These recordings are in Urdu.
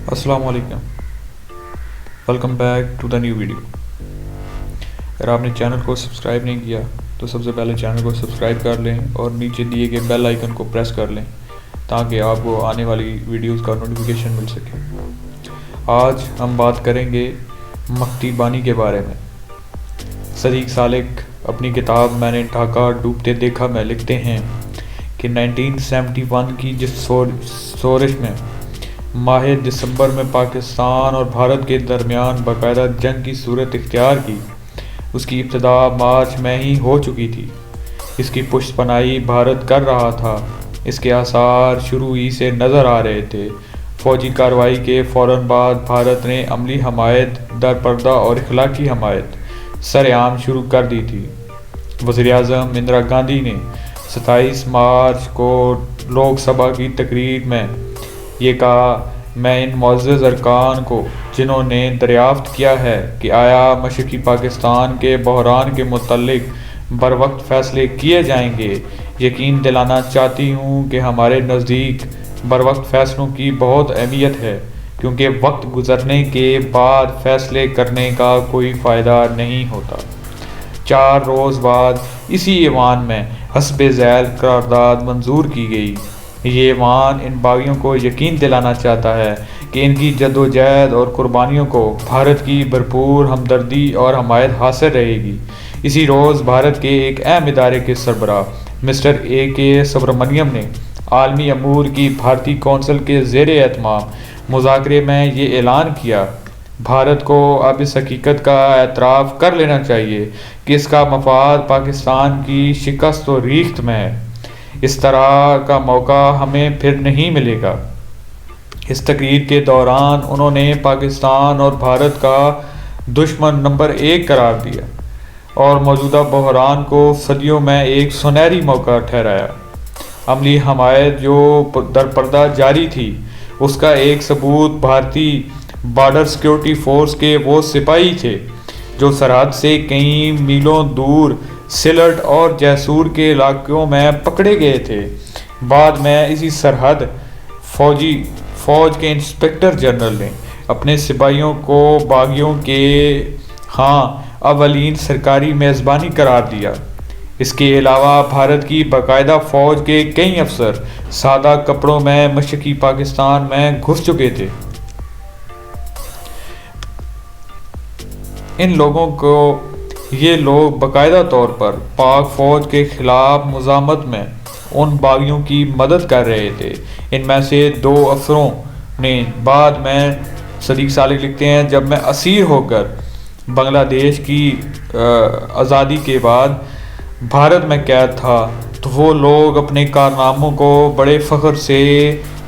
السلام علیکم، welcome back to the new video. اگر آپ نے چینل کو سبسکرائب نہیں کیا تو سب سے پہلے چینل کو سبسکرائب کر لیں اور نیچے دیے گئے بیل آئیکن کو پریس کر لیں تاکہ آپ کو آنے والی ویڈیوز کا نوٹیفیکیشن مل سکے۔ آج ہم بات کریں گے مکتی بانی کے بارے میں۔ صدیق سالک اپنی کتاب میں نے ڈھاکہ ڈوبتے دیکھا میں لکھتے ہیں کہ 1971 کی جس سورش میں ماہ دسمبر میں پاکستان اور بھارت کے درمیان باقاعدہ جنگ کی صورت اختیار کی، اس کی ابتدا مارچ میں ہی ہو چکی تھی۔ اس کی پشت پناہی بھارت کر رہا تھا، اس کے آثار شروع ہی سے نظر آ رہے تھے۔ فوجی کارروائی کے فوراً بعد بھارت نے عملی حمایت در پردہ اور اخلاقی حمایت سر عام شروع کر دی تھی۔ وزیر اعظم اندرا گاندھی نے 27 مارچ کو لوک سبھا کی تقریر میں یہ کہا، میں ان معزز ارکان کو جنہوں نے دریافت کیا ہے کہ آیا مشرقی پاکستان کے بحران کے متعلق بروقت فیصلے کیے جائیں گے، یقین دلانا چاہتی ہوں کہ ہمارے نزدیک بروقت فیصلوں کی بہت اہمیت ہے، کیونکہ وقت گزرنے کے بعد فیصلے کرنے کا کوئی فائدہ نہیں ہوتا۔ 4 روز بعد اسی ایوان میں حسب ذیل قرارداد منظور کی گئی۔ یہ ایوان ان باغیوں کو یقین دلانا چاہتا ہے کہ ان کی جدوجہد اور قربانیوں کو بھارت کی بھرپور ہمدردی اور حمایت حاصل رہے گی۔ اسی روز بھارت کے ایک اہم ادارے کے سربراہ مسٹر اے کے سبرامنیم نے عالمی امور کی بھارتی کونسل کے زیر اہتمام مذاکرے میں یہ اعلان کیا، بھارت کو اب اس حقیقت کا اعتراف کر لینا چاہیے کہ اس کا مفاد پاکستان کی شکست و ریخت میں ہے۔ اس طرح کا موقع ہمیں پھر نہیں ملے گا۔ اس تقریر کے دوران انہوں نے پاکستان اور بھارت کا دشمن نمبر 1 قرار دیا اور موجودہ بحران کو صدیوں میں ایک سنہری موقع ٹھہرایا۔ عملی حمایت جو در پردہ جاری تھی، اس کا ایک ثبوت بھارتی بارڈر سیکیورٹی فورس کے وہ سپاہی تھے جو سرحد سے کئی میلوں دور سلٹ اور جیسور کے علاقوں میں پکڑے گئے تھے۔ بعد میں اسی سرحد فوج کے انسپکٹر جنرل نے اپنے سپاہیوں کو باغیوں کے اولین سرکاری میزبانی قرار دیا۔ اس کے علاوہ بھارت کی باقاعدہ فوج کے کئی افسر سادہ کپڑوں میں مشرقی پاکستان میں گھس چکے تھے۔ یہ لوگ باقاعدہ طور پر پاک فوج کے خلاف مزاحمت میں ان باغیوں کی مدد کر رہے تھے۔ ان میں سے 2 افسروں نے بعد میں صدیق سالک لکھتے ہیں، جب میں اسیر ہو کر بنگلہ دیش کی آزادی کے بعد بھارت میں قید تھا تو وہ لوگ اپنے کارناموں کو بڑے فخر سے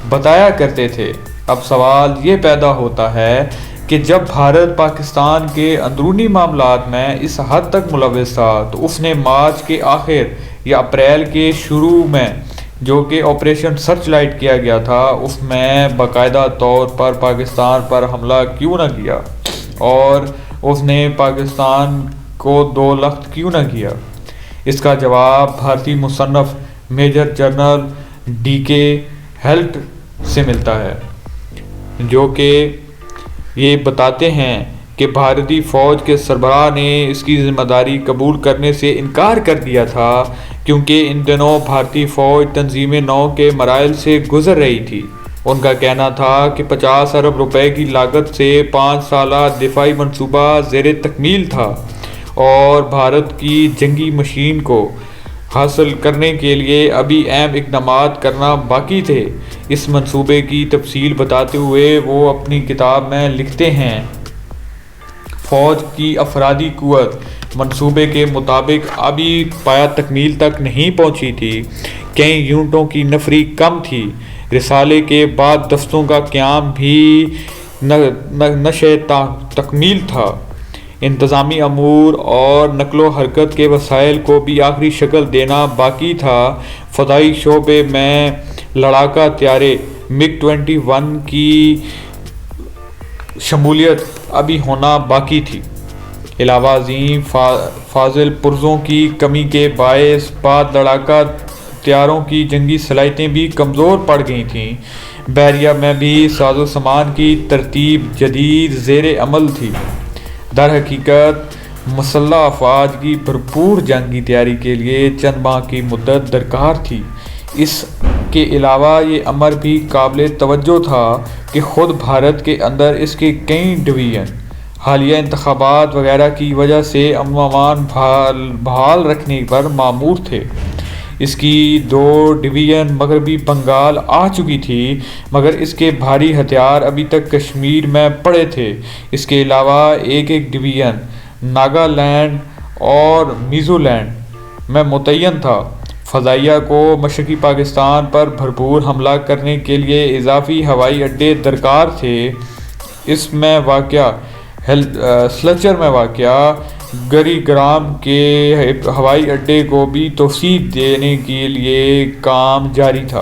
بتایا کرتے تھے۔ اب سوال یہ پیدا ہوتا ہے کہ جب بھارت پاکستان کے اندرونی معاملات میں اس حد تک ملوث تھا تو اس نے مارچ کے آخر یا اپریل کے شروع میں جو کہ آپریشن سرچ لائٹ کیا گیا تھا، اس میں باقاعدہ طور پر پاکستان پر حملہ کیوں نہ کیا اور اس نے پاکستان کو 2 لخت کیوں نہ کیا؟ اس کا جواب بھارتی مصنف میجر جنرل ڈی کے ہیلٹ سے ملتا ہے، جو کہ یہ بتاتے ہیں کہ بھارتی فوج کے سربراہ نے اس کی ذمہ داری قبول کرنے سے انکار کر دیا تھا، کیونکہ ان دنوں بھارتی فوج تنظیم نو کے مراحل سے گزر رہی تھی۔ ان کا کہنا تھا کہ 50 ارب روپے کی لاگت سے 5 سالہ دفاعی منصوبہ زیر تکمیل تھا اور بھارت کی جنگی مشین کو حاصل کرنے کے لیے ابھی اہم اقدامات کرنا باقی تھے۔ اس منصوبے کی تفصیل بتاتے ہوئے وہ اپنی کتاب میں لکھتے ہیں، فوج کی افرادی قوت منصوبے کے مطابق ابھی پایہ تکمیل تک نہیں پہنچی تھی، کئی یونٹوں کی نفری کم تھی، رسالے کے بعد دستوں کا قیام بھی نشہ تکمیل تھا، انتظامی امور اور نقل و حرکت کے وسائل کو بھی آخری شکل دینا باقی تھا، فضائی شعبے میں لڑاکا طیارے MiG 21 کی شمولیت ابھی ہونا باقی تھی۔ علاوہ ازیں فاضل پرزوں کی کمی کے باعث بعد لڑاکا طیاروں کی جنگی صلاحیتیں بھی کمزور پڑ گئی تھیں۔ بحریہ میں بھی ساز و سامان کی ترتیب جدید زیر عمل تھی۔ در حقیقت مسلح افواج کی بھرپور جنگی تیاری کے لیے چند ماہ کی مدت درکار تھی۔ اس کے علاوہ یہ امر بھی قابل توجہ تھا کہ خود بھارت کے اندر اس کے کئی ڈویژن حالیہ انتخابات وغیرہ کی وجہ سے امن و امان بحال رکھنے پر مامور تھے۔ اس کی 2 ڈویژن مغربی بنگال آ چکی تھی، مگر اس کے بھاری ہتھیار ابھی تک کشمیر میں پڑے تھے۔ اس کے علاوہ ایک ڈویژن ناگالینڈ اور میزو لینڈ میں متعین تھا۔ فضائیہ کو مشرقی پاکستان پر بھرپور حملہ کرنے کے لیے اضافی ہوائی اڈے درکار تھے۔ اس میں واقع سلچر میں واقع گری گرام کے ہوائی اڈے کو بھی توسیع دینے کے لیے کام جاری تھا۔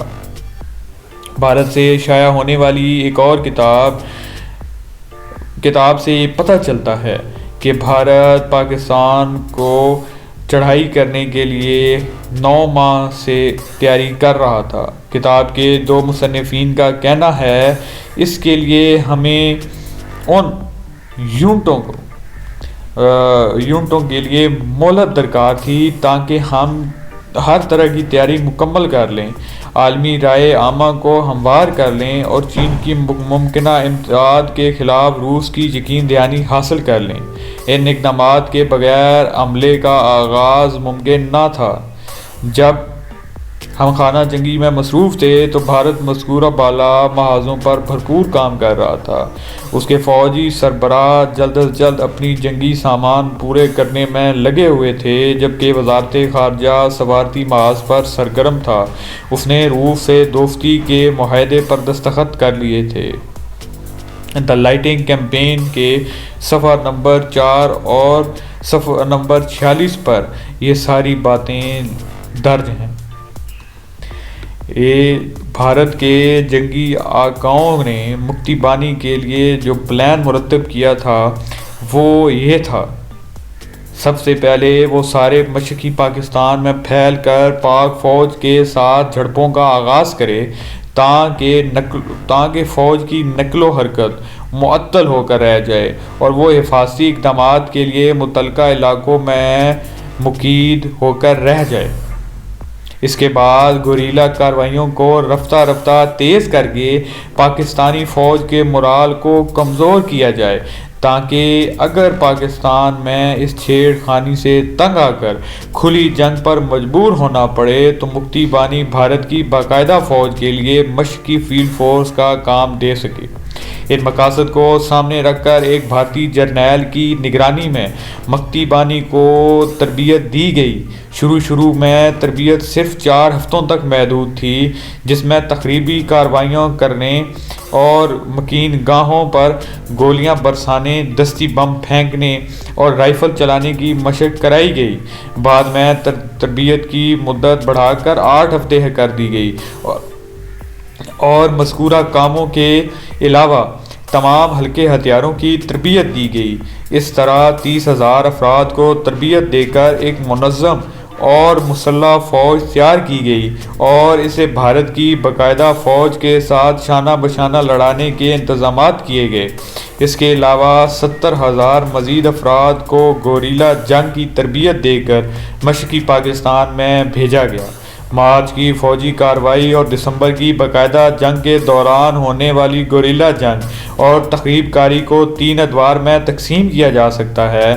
بھارت سے شائع ہونے والی ایک اور کتاب سے یہ پتہ چلتا ہے کہ بھارت پاکستان کو چڑھائی کرنے کے لیے 9 ماہ سے تیاری کر رہا تھا۔ کتاب کے 2 مصنفین کا کہنا ہے اس کے لیے ہمیں ان یونٹوں کے لیے مہلت درکار تھی تاکہ ہم ہر طرح کی تیاری مکمل کر لیں، عالمی رائے عامہ کو ہموار کر لیں اور چین کی ممکنہ امداد کے خلاف روس کی یقین دہانی حاصل کر لیں۔ ان اقدامات کے بغیر حملے کا آغاز ممکن نہ تھا۔ جب ہم خانہ جنگی میں مصروف تھے تو بھارت مذکورہ بالا محاذوں پر بھرپور کام کر رہا تھا۔ اس کے فوجی سربراہ جلد از جلد اپنی جنگی سامان پورے کرنے میں لگے ہوئے تھے، جبکہ وزارت خارجہ سفارتی محاذ پر سرگرم تھا۔ اس نے روس سے دوستی کے معاہدے پر دستخط کر لیے تھے۔ دی لائٹنگ کیمپین کے صفحہ نمبر 4 اور صفحہ نمبر 46 پر یہ ساری باتیں درج ہیں۔ بھارت کے جنگی آقاؤں نے مکتی بانی کے لیے جو پلان مرتب کیا تھا وہ یہ تھا: سب سے پہلے وہ سارے مشرقی پاکستان میں پھیل کر پاک فوج کے ساتھ جھڑپوں کا آغاز کرے تاکہ فوج کی نقل و حرکت معطل ہو کر رہ جائے اور وہ حفاظتی اقدامات کے لیے متعلقہ علاقوں میں مقید ہو کر رہ جائے۔ اس کے بعد گوریلا کارروائیوں کو رفتہ رفتہ تیز کر کے پاکستانی فوج کے مورال کو کمزور کیا جائے تاکہ اگر پاکستان میں اس چھیڑ خانی سے تنگ آ کر کھلی جنگ پر مجبور ہونا پڑے تو مکتی بانی بھارت کی باقاعدہ فوج کے لیے مشقی فیلڈ فورس کا کام دے سکے۔ ان مقاصد کو سامنے رکھ کر ایک بھارتی جرنیل کی نگرانی میں مکتی بانی کو تربیت دی گئی۔ شروع میں تربیت صرف 4 ہفتوں تک محدود تھی، جس میں تخریبی کارروائیاں کرنے اور مکین گاہوں پر گولیاں برسانے، دستی بم پھینکنے اور رائفل چلانے کی مشق کرائی گئی۔ بعد میں تربیت کی مدت بڑھا کر 8 ہفتے کر دی گئی اور مذکورہ کاموں کے علاوہ تمام ہلکے ہتھیاروں کی تربیت دی گئی۔ اس طرح 30,000 افراد کو تربیت دے کر ایک منظم اور مسلح فوج تیار کی گئی اور اسے بھارت کی باقاعدہ فوج کے ساتھ شانہ بشانہ لڑانے کے انتظامات کیے گئے۔ اس کے علاوہ 70,000 مزید افراد کو گوریلا جنگ کی تربیت دے کر مشرقی پاکستان میں بھیجا گیا۔ مارچ کی فوجی کارروائی اور دسمبر کی باقاعدہ جنگ کے دوران ہونے والی گوریلا جنگ اور تخریب کاری کو 3 ادوار میں تقسیم کیا جا سکتا ہے۔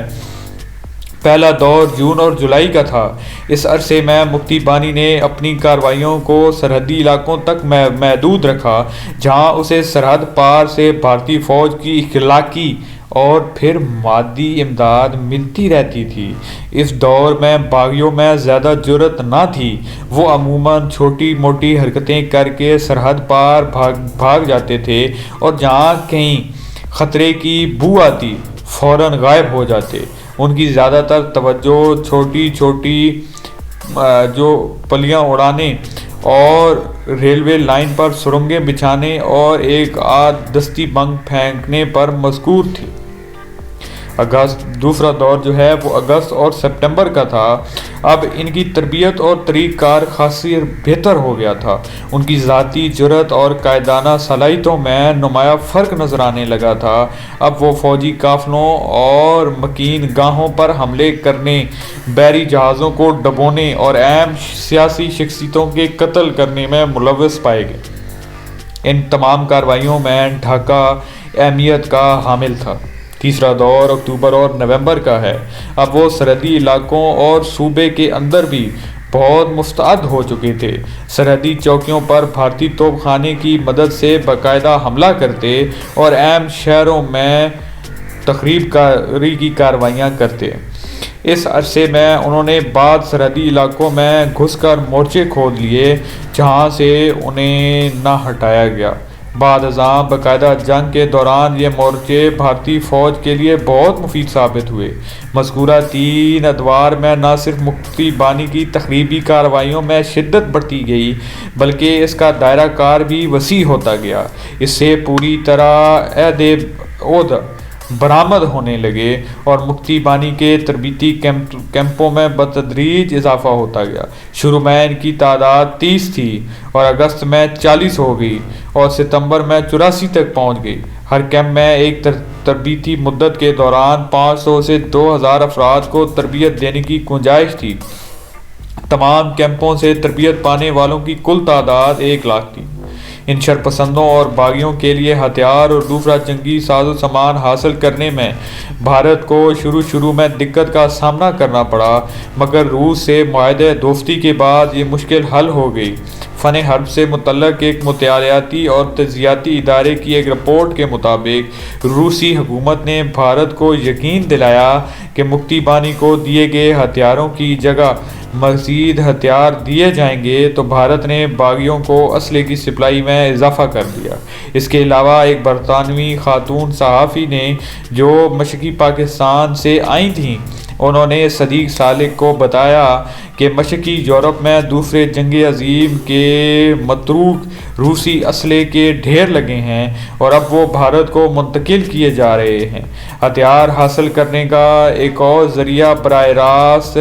پہلا دور جون اور جولائی کا تھا۔ اس عرصے میں مکتی بانی نے اپنی کارروائیوں کو سرحدی علاقوں تک محدود رکھا، جہاں اسے سرحد پار سے بھارتی فوج کی اخلاقی اور پھر مادی امداد ملتی رہتی تھی۔ اس دور میں باغیوں میں زیادہ جرأت نہ تھی۔ وہ عموماً چھوٹی موٹی حرکتیں کر کے سرحد پار بھاگ جاتے تھے اور جہاں کہیں خطرے کی بو آتی فوراً غائب ہو جاتے۔ ان کی زیادہ تر توجہ چھوٹی چھوٹی جو پلیاں اڑانے اور ریلوے لائن پر سرنگیں بچھانے اور ایک آدھ دستی بم پھینکنے پر مذکور تھی۔ دوسرا دور جو ہے وہ اگست اور سپٹمبر کا تھا۔ اب ان کی تربیت اور طریقہ کار خاصی بہتر ہو گیا تھا۔ ان کی ذاتی جرأت اور قائدانہ صلاحیتوں میں نمایاں فرق نظر آنے لگا تھا۔ اب وہ فوجی قافلوں اور مکین گاہوں پر حملے کرنے، بحری جہازوں کو ڈبونے اور اہم سیاسی شخصیتوں کے قتل کرنے میں ملوث پائے گئے۔ ان تمام کارروائیوں میں ڈھاکہ اہمیت کا حامل تھا۔ تیسرا دور اکتوبر اور نومبر کا ہے۔ اب وہ سرحدی علاقوں اور صوبے کے اندر بھی بہت مستعد ہو چکے تھے۔ سرحدی چوکیوں پر بھارتی توپ خانے کی مدد سے باقاعدہ حملہ کرتے اور اہم شہروں میں تخریب کاری کی کارروائیاں کرتے۔ اس عرصے میں انہوں نے بعض سرحدی علاقوں میں گھس کر مورچے کھود لیے جہاں سے انہیں نہ ہٹایا گیا۔ بعد ازاں باقاعدہ جنگ کے دوران یہ مورچے بھارتی فوج کے لیے بہت مفید ثابت ہوئے۔ مذکورہ 3 ادوار میں نہ صرف مکتی بانی کی تخریبی کارروائیوں میں شدت بڑھتی گئی بلکہ اس کا دائرہ کار بھی وسیع ہوتا گیا۔ اس سے پوری طرح عہد برآمد ہونے لگے اور مکتی بانی کے تربیتی کیمپوں میں بتدریج اضافہ ہوتا گیا۔ شروع میں ان کی تعداد 30 تھی اور اگست میں 40 ہو گئی اور ستمبر میں 84 تک پہنچ گئی۔ ہر کیمپ میں ایک تربیتی مدت کے دوران 500 سے 2000 افراد کو تربیت دینے کی گنجائش تھی۔ تمام کیمپوں سے تربیت پانے والوں کی کل تعداد 1 لاکھ تھی۔ ان شرپسندوں اور باغیوں کے لیے ہتھیار اور دوسرا جنگی ساز و سامان حاصل کرنے میں بھارت کو شروع میں دقت کا سامنا کرنا پڑا، مگر روس سے معاہدہ دوستی کے بعد یہ مشکل حل ہو گئی۔ فن حرب سے متعلق ایک مطالعاتی اور تجزیاتی ادارے کی ایک رپورٹ کے مطابق روسی حکومت نے بھارت کو یقین دلایا کہ مکتی بانی کو دیے گئے ہتھیاروں کی جگہ مزید ہتھیار دیے جائیں گے تو بھارت نے باغیوں کو اسلحے کی سپلائی میں اضافہ کر دیا۔ اس کے علاوہ ایک برطانوی خاتون صحافی نے جو مشرقی پاکستان سے آئی تھیں، انہوں نے صدیق سالک کو بتایا کہ مشرقی یورپ میں دوسرے جنگ عظیم کے متروک روسی اسلحے کے ڈھیر لگے ہیں اور اب وہ بھارت کو منتقل کیے جا رہے ہیں۔ ہتھیار حاصل کرنے کا ایک اور ذریعہ براہ راست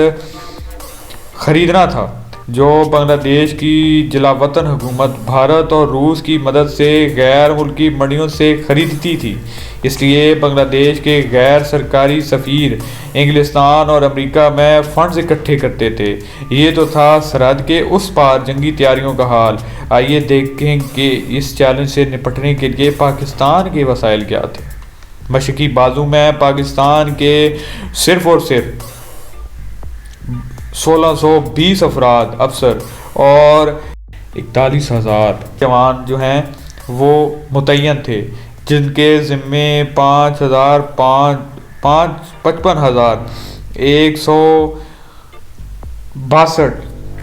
خریدنا تھا، جو بنگلہ دیش کی جلاوطن حکومت بھارت اور روس کی مدد سے غیر ملکی منڈیوں سے خریدتی تھی۔ اس لیے بنگلہ دیش کے غیر سرکاری سفیر انگلستان اور امریکہ میں فنڈز اکٹھے کرتے تھے۔ یہ تو تھا سرحد کے اس پار جنگی تیاریوں کا حال۔ آئیے دیکھیں کہ اس چیلنج سے نپٹنے کے لیے پاکستان کے وسائل کیا تھے۔ مشرقی بازو میں پاکستان کے صرف اور صرف 1620 افراد افسر اور 41,000 جوان جو ہیں وہ متعین تھے، جن کے ذمے 55,162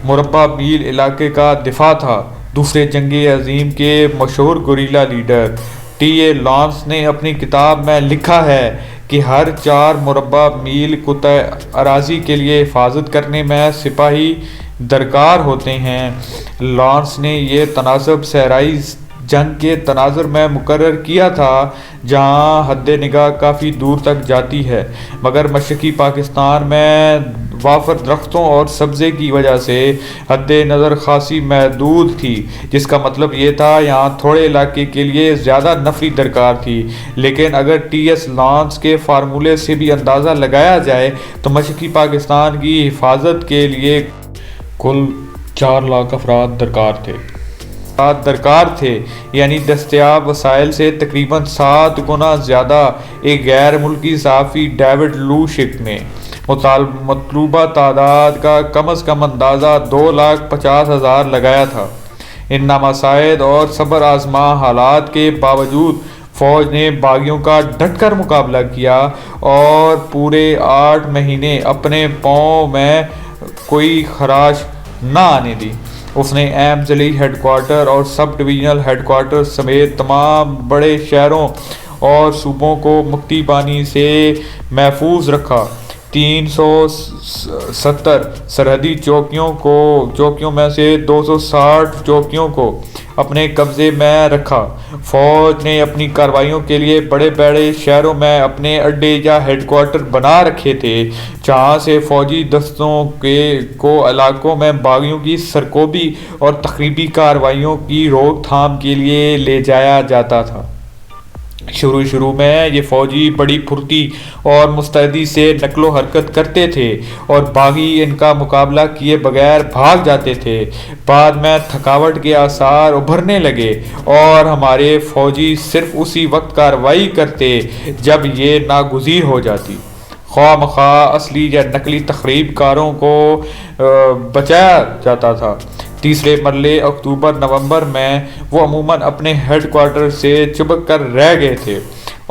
مربع میل علاقے کا دفاع تھا۔ دوسرے جنگ عظیم کے مشہور گوریلا لیڈر ٹی.اے. لانس نے اپنی کتاب میں لکھا ہے کہ ہر 4 مربع میل قطع اراضی کے لیے حفاظت کرنے میں سپاہی درکار ہوتے ہیں۔ لانس نے یہ تناظر صحرائی جنگ کے تناظر میں مقرر کیا تھا جہاں حد نگاہ کافی دور تک جاتی ہے، مگر مشرقی پاکستان میں وافر درختوں اور سبزے کی وجہ سے حد نظر خاصی محدود تھی، جس کا مطلب یہ تھا یہاں تھوڑے علاقے کے لیے زیادہ نفری درکار تھی۔ لیکن اگر ٹی.ایس. لانس کے فارمولے سے بھی اندازہ لگایا جائے تو مشرقی پاکستان کی حفاظت کے لیے کل 4 لاکھ افراد درکار تھے، یعنی دستیاب وسائل سے تقریباً 7 گنا زیادہ۔ ایک غیر ملکی صحافی ڈیوڈ لوشک نے مطلوبہ تعداد کا کم از کم اندازہ 2,50,000 لگایا تھا۔ ان نامساعد اور صبر آزما حالات کے باوجود فوج نے باغیوں کا ڈٹ کر مقابلہ کیا اور پورے 8 مہینے اپنے پاؤں میں کوئی خراش نہ آنے دی۔ اس نے اہم ضلعی ہیڈ کوارٹر اور سب ڈویژنل ہیڈ کوارٹر سمیت تمام بڑے شہروں اور صوبوں کو مکتی بانی سے محفوظ رکھا۔ 370 سرحدی چوکیوں میں سے 260 چوکیوں کو اپنے قبضے میں رکھا۔ فوج نے اپنی کارروائیوں کے لیے بڑے بڑے شہروں میں اپنے اڈے یا ہیڈ کوارٹر بنا رکھے تھے، جہاں سے فوجی دستوں کو علاقوں میں باغیوں کی سرکوبی اور تخریبی کارروائیوں کی روک تھام کے لیے لے جایا جاتا تھا۔ شروع میں یہ فوجی بڑی پھرتی اور مستعدی سے نقل و حرکت کرتے تھے اور باغی ان کا مقابلہ کیے بغیر بھاگ جاتے تھے۔ بعد میں تھکاوٹ کے آثار ابھرنے لگے اور ہمارے فوجی صرف اسی وقت کارروائی کرتے جب یہ ناگزیر ہو جاتی، خواہ مخواہ اصلی یا نقلی تخریب کاروں کو بچایا جاتا تھا۔ تیسرے مرحلے اکتوبر نومبر میں وہ عموماً اپنے ہیڈ کوارٹر سے چبک کر رہ گئے تھے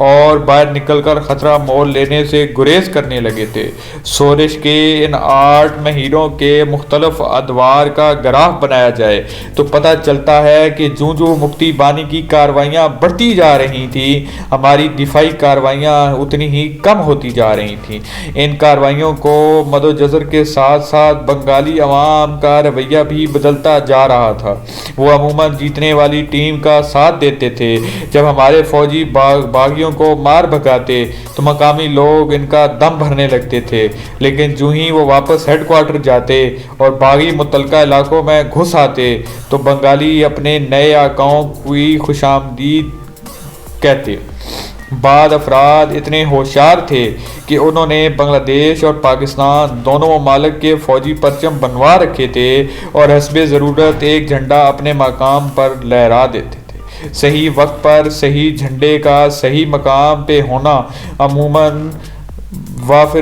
اور باہر نکل کر خطرہ مول لینے سے گریز کرنے لگے تھے۔ شورش کے ان 8 مہینوں کے مختلف ادوار کا گراف بنایا جائے تو پتہ چلتا ہے کہ جو مکتی بانی کی کارروائیاں بڑھتی جا رہی تھیں، ہماری دفاعی کارروائیاں اتنی ہی کم ہوتی جا رہی تھیں۔ ان کارروائیوں کو مد و جزر کے ساتھ ساتھ بنگالی عوام کا رویہ بھی بدلتا جا رہا تھا۔ وہ عموماً جیتنے والی ٹیم کا ساتھ دیتے تھے۔ جب ہمارے فوجی باغیوں کو مار بھگاتے تو مقامی لوگ ان کا دم بھرنے لگتے تھے، لیکن جو ہی وہ واپس ہیڈ کوارٹر جاتے اور باغی متعلقہ علاقوں میں گھس آتے تو بنگالی اپنے نئے آقاؤں کی خوش آمدید کہتے۔ بعض افراد اتنے ہوشیار تھے کہ انہوں نے بنگلہ دیش اور پاکستان دونوں ممالک کے فوجی پرچم بنوا رکھے تھے اور حسب ضرورت ایک جھنڈا اپنے مقام پر لہرا دیتے تھے۔ صحیح وقت پر صحیح جھنڈے کا صحیح مقام پہ ہونا عموماً وافر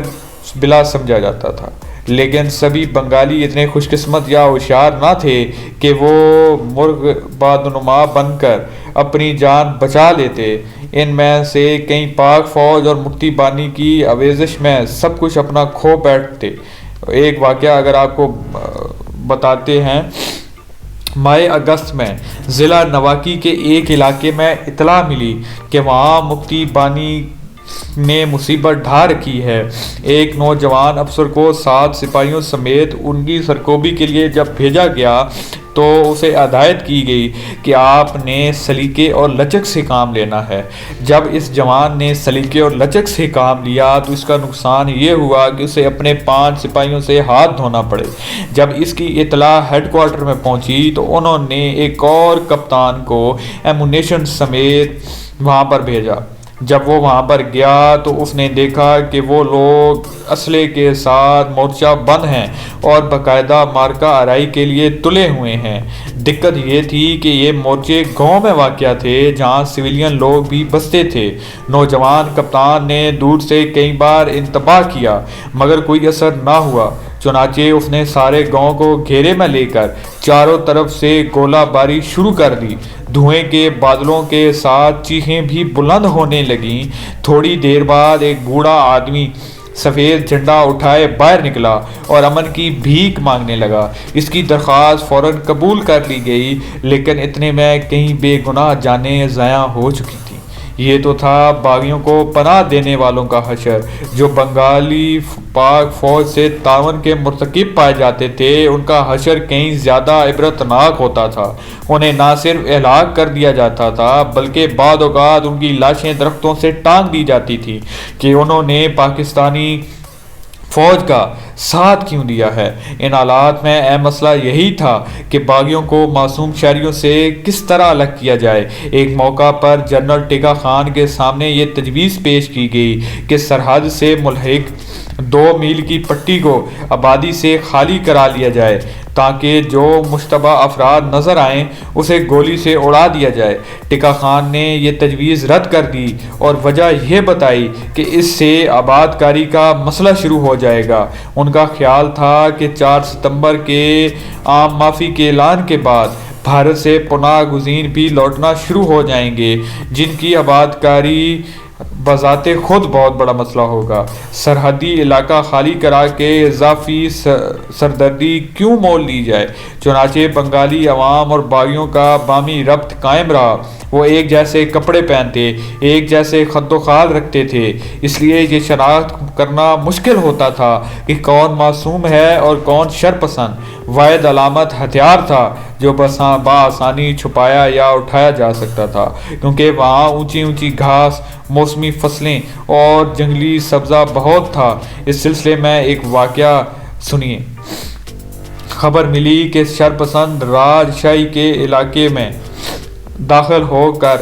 بلا سمجھا جاتا تھا، لیکن سبھی بنگالی اتنے خوش قسمت یا ہوشیار نہ تھے کہ وہ مرغ بادنما بن کر اپنی جان بچا لیتے۔ ان میں سے کئی پاک فوج اور مکتی بانی کی آویزش میں سب کچھ اپنا کھو بیٹھتے۔ ایک واقعہ اگر آپ کو بتاتے ہیں، ماہ اگست میں ضلع نواکی کے ایک علاقے میں اطلاع ملی کہ وہاں مکتی بانی نے مصیبت ڈھا رکھی ہے۔ ایک نوجوان افسر کو 7 سپاہیوں سمیت ان کی سرکوبی کے لیے جب بھیجا گیا تو اسے ہدایت کی گئی کہ آپ نے سلیقے اور لچک سے کام لینا ہے۔ جب اس جوان نے سلیقے اور لچک سے کام لیا تو اس کا نقصان یہ ہوا کہ اسے اپنے 5 سپاہیوں سے ہاتھ دھونا پڑے۔ جب اس کی اطلاع ہیڈ کوارٹر میں پہنچی تو انہوں نے ایک اور کپتان کو ایمونیشن سمیت وہاں پر بھیجا۔ جب وہ وہاں پر گیا تو اس نے دیکھا کہ وہ لوگ اسلحے کے ساتھ مورچہ بند ہیں اور باقاعدہ مارکہ آرائی کے لیے تلے ہوئے ہیں۔ دقت یہ تھی کہ یہ مورچے گاؤں میں واقع تھے جہاں سویلین لوگ بھی بستے تھے۔ نوجوان کپتان نے دور سے کئی بار انتباہ کیا مگر کوئی اثر نہ ہوا، چنانچہ اس نے سارے گاؤں کو گھیرے میں لے کر چاروں طرف سے گولہ باری شروع کر دی۔ دھوئیں کے بادلوں کے ساتھ چیخیں بھی بلند ہونے لگیں۔ تھوڑی دیر بعد ایک بوڑھا آدمی سفید جھنڈا اٹھائے باہر نکلا اور امن کی بھیک مانگنے لگا۔ اس کی درخواست فوراً قبول کر لی گئی، لیکن اتنے میں کئی بے گناہ جانیں ضائع ہو چکی تھیں۔ یہ تو تھا باغیوں کو پناہ دینے والوں کا حشر۔ جو بنگالی پاک فوج سے تعاون کے مرتکب پائے جاتے تھے ان کا حشر کہیں زیادہ عبرتناک ہوتا تھا۔ انہیں نہ صرف ہلاک کر دیا جاتا تھا بلکہ بعض اوقات ان کی لاشیں درختوں سے ٹانگ دی جاتی تھی کہ انہوں نے پاکستانی فوج کا ساتھ کیوں دیا ہے۔ ان حالات میں اہم مسئلہ یہی تھا کہ باغیوں کو معصوم شہریوں سے کس طرح الگ کیا جائے۔ ایک موقع پر جنرل ٹیکا خان کے سامنے یہ تجویز پیش کی گئی کہ سرحد سے ملحق 2 میل کی پٹی کو آبادی سے خالی کرا لیا جائے تاکہ جو مشتبہ افراد نظر آئیں اسے گولی سے اڑا دیا جائے۔ ٹیکا خان نے یہ تجویز رد کر دی اور وجہ یہ بتائی کہ اس سے آباد کاری کا مسئلہ شروع ہو جائے گا۔ ان کا خیال تھا کہ 4 ستمبر کے عام معافی کے اعلان کے بعد بھارت سے پناہ گزین بھی لوٹنا شروع ہو جائیں گے جن کی آباد کاری بذات خود بہت بڑا مسئلہ ہوگا۔ سرحدی علاقہ خالی کرا کے اضافی سردردی کیوں مول لی جائے؟ چنانچہ بنگالی عوام اور باغیوں کا باہمی ربط قائم رہا۔ وہ ایک جیسے کپڑے پہنتے، ایک جیسے خد و خال رکھتے تھے، اس لیے یہ شناخت کرنا مشکل ہوتا تھا کہ کون معصوم ہے اور کون شر پسند۔ واحد علامت ہتھیار تھا جو بآسانی چھپایا یا اٹھایا جا سکتا تھا، کیونکہ وہاں اونچی اونچی گھاس، موسمی فصلیں اور جنگلی سبزہ بہت تھا۔ اس سلسلے میں ایک واقعہ سنیے۔ خبر ملی کہ شرپسند راج شاہی کے علاقے میں داخل ہو کر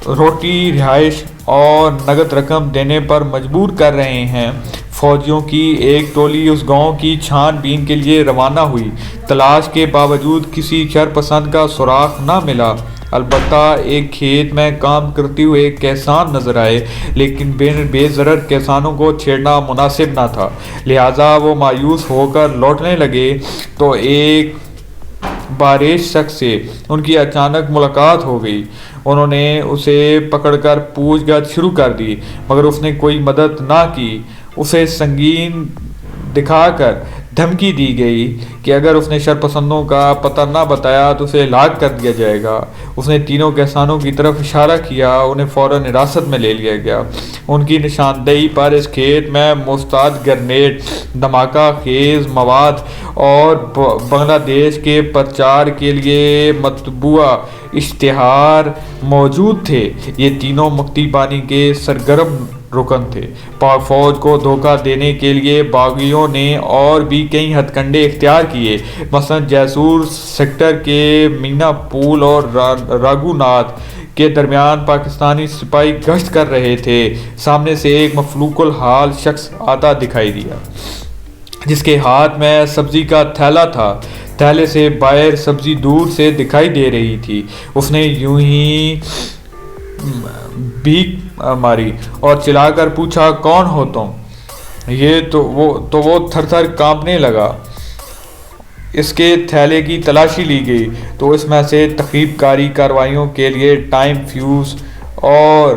روٹی، رہائش اور نقد رقم دینے پر مجبور کر رہے ہیں۔ فوجیوں کی ایک ٹولی اس گاؤں کی چھان بین کے لیے روانہ ہوئی۔ تلاش کے باوجود کسی شرپسند کا سراغ نہ ملا۔ البتہ ایک کھیت میں کام کرتے ہوئے کسان نظر آئے، لیکن بے ضرر کسانوں کو چھیڑنا مناسب نہ تھا، لہٰذا وہ مایوس ہو کر لوٹنے لگے تو ایک بارش شخص سے ان کی اچانک ملاقات ہو گئی۔ انہوں نے اسے پکڑ کر پوچھ گچھ شروع کر دی، مگر اس نے کوئی مدد نہ کی۔ اسے سنگین دکھا کر دھمکی دی گئی کہ اگر اس نے شرپسندوں کا پتہ نہ بتایا تو اسے ہلاک کر دیا جائے گا۔ اس نے تینوں کسانوں کی طرف اشارہ کیا، انہیں فوراً حراست میں لے لیا گیا۔ ان کی نشاندہی پر اس کھیت میں مستعد گرنیڈ، دھماکہ خیز مواد اور بنگلہ دیش کے پرچار کے لیے مطبوع اشتہار موجود تھے۔ یہ تینوں مکتی بانی کے سرگرم رکن تھے۔ پاک فوج کو دھوکہ دینے کے لیے باغیوں نے اور بھی کئی ہتھ کنڈے اختیار کیے۔ مثلاً جیسور سیکٹر کے مینا پول اور راگھوناتھ کے درمیان پاکستانی سپاہی گشت کر رہے تھے۔ سامنے سے ایک مفلوق الحال شخص آتا دکھائی دیا، جس کے ہاتھ میں سبزی کا تھیلا تھا۔ تھیلے سے باہر سبزی دور سے دکھائی دے رہی تھی۔ اس نے یوں ہی بھیک ماری اور چلا کر پوچھا، کون ہو تم؟ وہ تھر تھر کانپنے لگا۔ اس کے تھیلے کی تلاشی لی گئی تو اس میں سے تخریب کاری کارروائیوں کے لیے ٹائم فیوز اور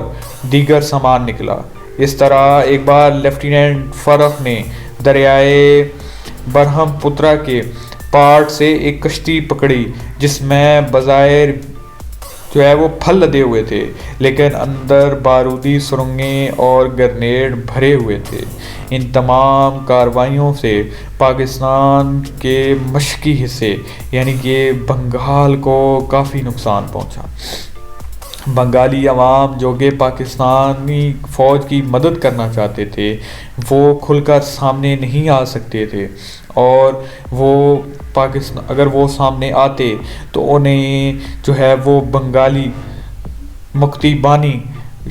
دیگر سامان نکلا۔ اس طرح ایک بار لیفٹیننٹ فرخ نے دریائے برہم پترا کے پارٹ سے ایک کشتی پکڑی، جس میں بظاہر وہ پھل لدے ہوئے تھے، لیکن اندر بارودی سرنگیں اور گرنیڈ بھرے ہوئے تھے۔ ان تمام کارروائیوں سے پاکستان کے مشرقی حصے یعنی کہ بنگال کو کافی نقصان پہنچا۔ بنگالی عوام جو کہ پاکستانی فوج کی مدد کرنا چاہتے تھے، وہ کھل کر سامنے نہیں آ سکتے تھے، اور اگر وہ سامنے آتے تو انہیں وہ بنگالی مکتی بانی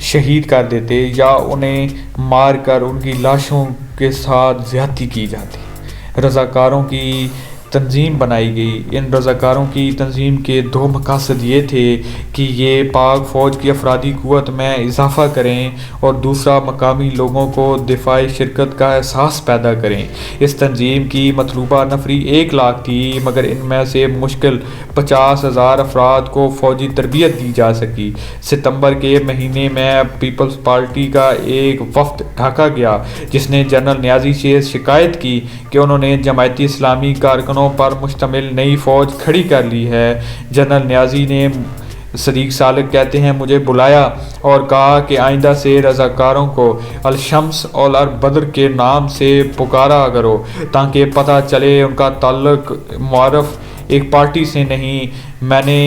شہید کر دیتے یا انہیں مار کر ان کی لاشوں کے ساتھ زیادتی کی جاتی۔ رضاکاروں کی تنظیم بنائی گئی۔ ان رضاکاروں کی تنظیم کے دو مقاصد یہ تھے کہ یہ پاک فوج کی افرادی قوت میں اضافہ کریں اور دوسرا مقامی لوگوں کو دفاعی شرکت کا احساس پیدا کریں۔ اس تنظیم کی مطلوبہ نفری 1 لاکھ تھی، مگر ان میں سے مشکل 50,000 افراد کو فوجی تربیت دی جا سکی۔ ستمبر کے مہینے میں پیپلز پارٹی کا ایک وفد ڈھاکہ گیا، جس نے جنرل نیازی سے شکایت کی کہ انہوں نے جماعتی اسلامی کارکنوں پر مشتمل نئی فوج کھڑی کر لی ہے۔ جنرل نیازی نے، صدیق سالک کہتے ہیں، مجھے بلایا اور کہا کہ آئندہ سے رضاکاروں کو الشمس اور البدر کے نام سے پکارا کرو، تاکہ پتہ چلے ان کا تعلق معرف ایک پارٹی سے نہیں۔ میں نے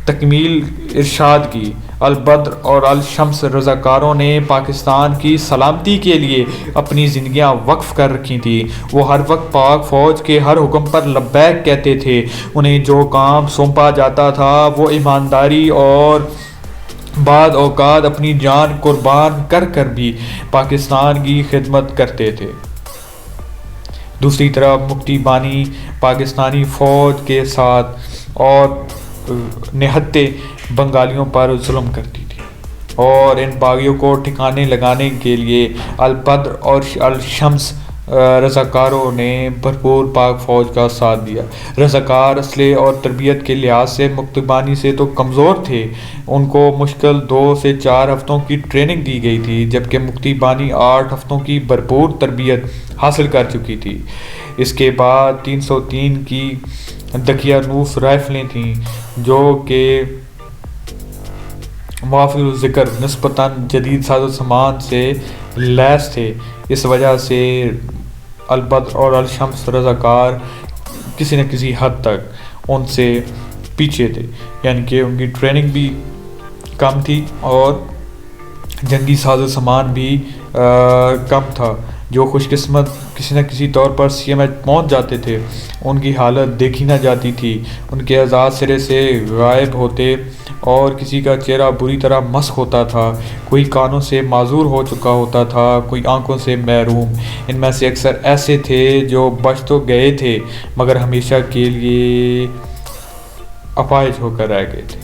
تکمیل ارشاد کی، البدر اور الشمس رضاکاروں نے پاکستان کی سلامتی کے لیے اپنی زندگیاں وقف کر رکھی تھیں۔ وہ ہر وقت پاک فوج کے ہر حکم پر لبیک کہتے تھے۔ انہیں جو کام سونپا جاتا تھا وہ ایمانداری اور بعض اوقات اپنی جان قربان کر کر بھی پاکستان کی خدمت کرتے تھے۔ دوسری طرف مکتی بانی پاکستانی فوج کے ساتھ اور نہتے بنگالیوں پر ظلم کرتی تھی، اور ان باغیوں کو ٹھکانے لگانے کے لیے البدر اور الشمس رضاکاروں نے بھرپور پاک فوج کا ساتھ دیا۔ رضاکار اسلحے اور تربیت کے لحاظ سے مکتی بانی سے تو کمزور تھے، ان کو مشکل 2 سے 4 ہفتوں کی ٹریننگ دی گئی تھی، جبکہ مکتی بانی 8 ہفتوں کی بھرپور تربیت حاصل کر چکی تھی۔ اس کے بعد 303 کی دقیانوس رائفلیں تھیں، جو کہ موافق الذکر نسبتاً جدید ساز و سامان سے لیس تھے۔ اس وجہ سے البدر اور الشمس رضاکار کسی نہ کسی حد تک ان سے پیچھے تھے، یعنی کہ ان کی ٹریننگ بھی کم تھی اور جنگی ساز و سامان بھی کم تھا۔ جو خوش قسمت کسی نہ کسی طور پر CMH پہنچ جاتے تھے، ان کی حالت دیکھی نہ جاتی تھی، ان کے اعضاء سرے سے غائب ہوتے اور کسی کا چہرہ بری طرح مسخ ہوتا تھا، کوئی کانوں سے معذور ہو چکا ہوتا تھا، کوئی آنکھوں سے محروم۔ ان میں سے اکثر ایسے تھے جو بچ تو گئے تھے مگر ہمیشہ کے لیے اپاہج ہو کر رہ گئے تھے۔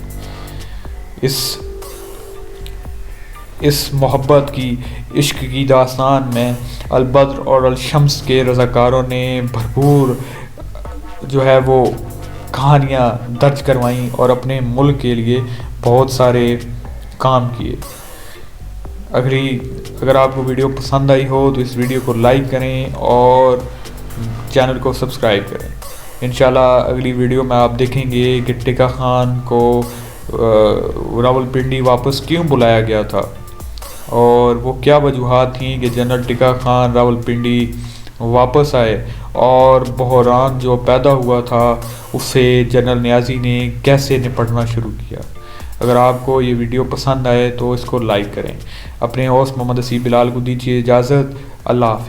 اس محبت کی، عشق کی داستان میں البدر اور الشمس کے رضاکاروں نے بھرپور وہ کہانیاں درج کروائیں اور اپنے ملک کے لیے بہت سارے کام کیے۔ اگر آپ کو ویڈیو پسند آئی ہو تو اس ویڈیو کو لائک کریں اور چینل کو سبسکرائب کریں۔ انشاءاللہ اگلی ویڈیو میں آپ دیکھیں گے کہ ٹیکا خان کو راولپنڈی واپس کیوں بلایا گیا تھا اور وہ کیا وجوہات تھیں کہ جنرل ٹیکا خان راولپنڈی واپس آئے، اور بحران جو پیدا ہوا تھا اس سے جنرل نیازی نے کیسے نپٹنا شروع کیا۔ اگر آپ کو یہ ویڈیو پسند آئے تو اس کو لائک کریں۔ اپنے ہوسٹ محمد اسیب بلال کو دیجیے اجازت۔ اللہ حافظ۔